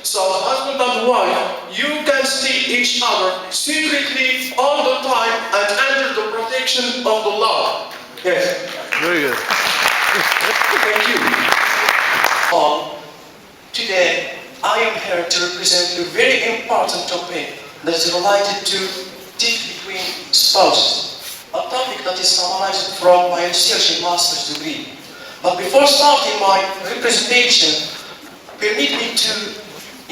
So husband and wife, you can see each other secretly all the time and under the protection of the law. Yes. Very good. Thank you. Today, I am here to represent a very important topic that is related to dispute between spouses. A topic that is summarized from my research and master's degree. But before starting my representation, permit me to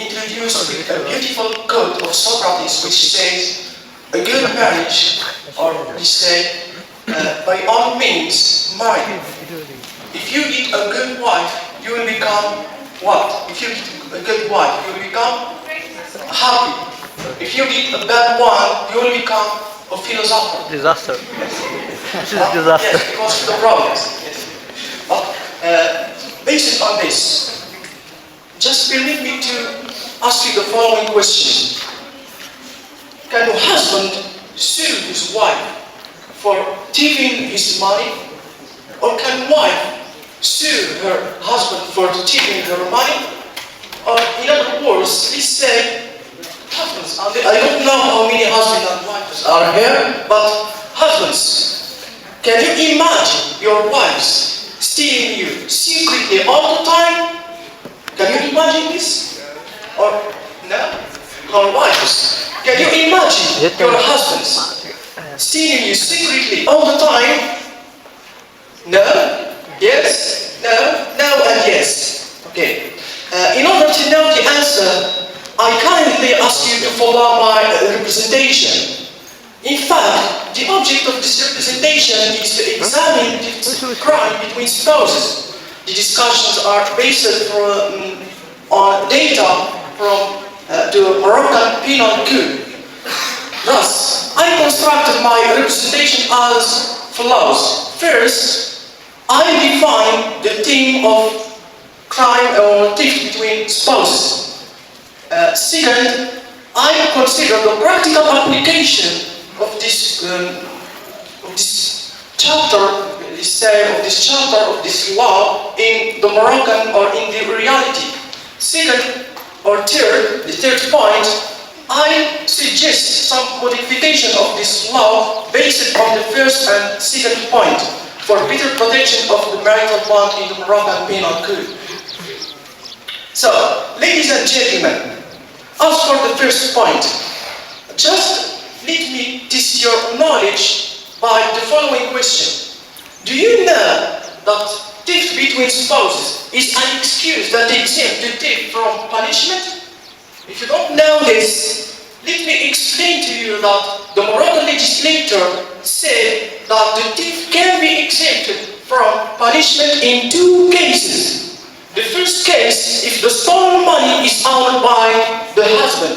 introduce a beautiful quote of Socrates which says, a good marriage, or we say, by all means, marry. If you get a good wife, you will become what? If you get a good wife, you will become happy. If you get a bad one, you will become a philosopher. Disaster. This is disaster. Yes, because of the problems. Yes. But based on this, just permit me to ask you the following question. Can a husband sue his wife for thieving his money? Or can wife sue her husband for thieving her money? Or in other words, let's say, husbands, I don't know how many husbands and wives are here, but husbands, can you imagine your wives stealing you secretly all the time? Can you imagine this? Or no? Or wives, can you imagine your husbands stealing you secretly all the time? No? Yes? No? No and yes. Okay. In order to know the answer, I kindly ask you to follow my representation. In fact, the object of this representation is to examine the crime between spouses. The discussions are based on data from the Moroccan Penal Code. Thus, I constructed my representation as follows. First, I define the theme of crime or theft between spouses. Second, I consider the practical application of this chapter, of this law in the Moroccan or in the reality. Second or third, the third point, I suggest some modification of this law based on the first and second point for better protection of the marital bond in the Moroccan Penal Code. So, ladies and gentlemen, as for the first point, just let me test your knowledge by the following question. Do you know that theft between spouses is an excuse that exempts the thief from punishment? If you don't know this, let me explain to you that the Moroccan legislator said that the thief can be exempted from punishment in two cases. The first case, if the stolen money is owned by the husband.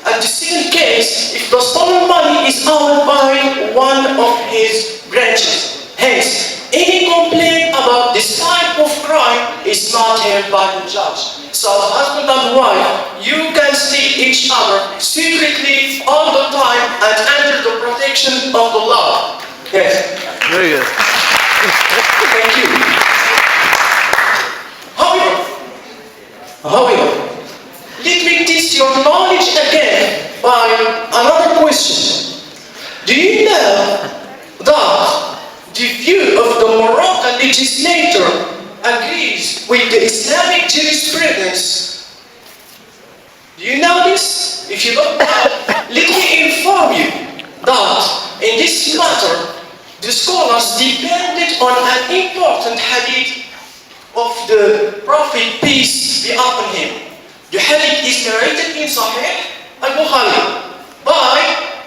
And the second case, if the stolen money is owned by one of his branches. Hence, any complaint about this type of crime is not heard by the judge. So, husband and wife, you can see each other secretly all the time and under the protection of the law. Yes. Very good. Thank you. However, let me test your knowledge again by another question. Do you know that the view of the Moroccan legislator agrees with the Islamic jurisprudence? Do you know this? If you don't know, let me inform you that in this matter, the scholars depended on an important hadith of the Prophet, peace be upon him. The hadith is narrated in Sahih al-Bukhari by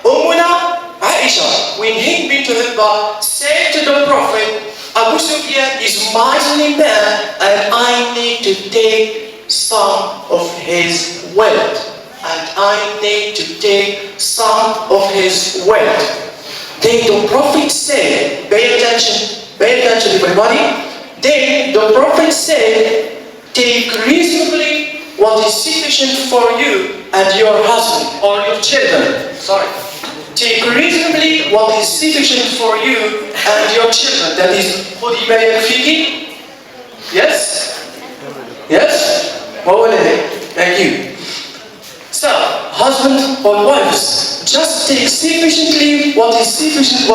Ummuna Aisha, when Hind bint Utbah said to the Prophet, Abu Sufyan is miserly man and I need to take some of his wealth. And I need to take some of his wealth. Then the Prophet said, pay attention everybody. Then the Prophet said, take reasonably what is sufficient for you and your husband or your children. Sorry. Take reasonably what is sufficient for you and your children. That is, khudi bayak fiki. Yes? Yes? Thank you. husband or wives, just take sufficiently what is sufficient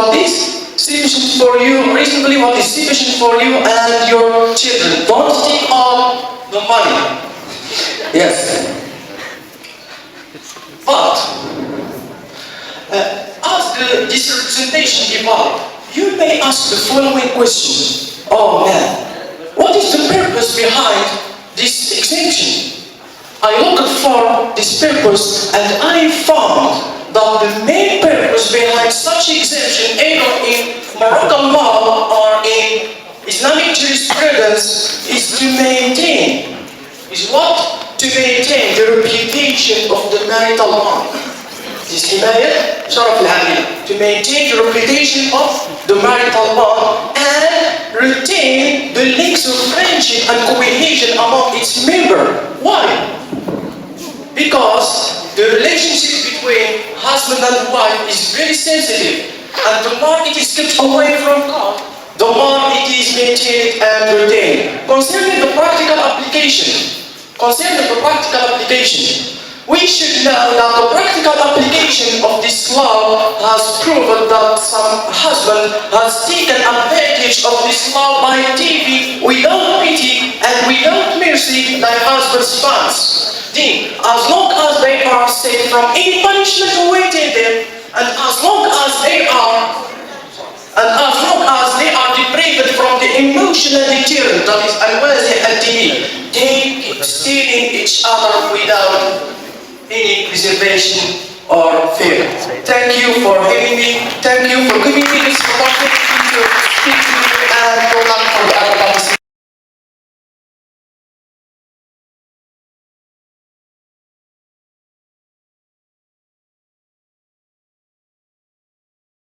for you, reasonably what is sufficient for you and your children. Don't take all the money. Yes. But as this representation evolved, you may ask the following question. Oh man, what is the purpose behind this exemption? I looked for this purpose and I found that the main purpose behind such exemption, either in Moroccan law or in Islamic jurisprudence, is to maintain the reputation of the marital bond. To maintain the reputation of the marital bond and retain the links of friendship and cohesion among its members. Why? Because the relationship between husband and wife is very sensitive, and the more it is kept away from God, the more it is maintained and retained. Concerning the practical application, we should know that the practical application of this law has proven that some husband has taken advantage of this law by taking without pity and without mercy their husband's funds. Then, as long as they are safe from any punishment awaiting them, and as long as they are deprived from the emotional deterrent that is always they keep stealing each other without any reservation or fear. Thank you for having me. Thank you for giving me this opportunity to speak to you and to talk for the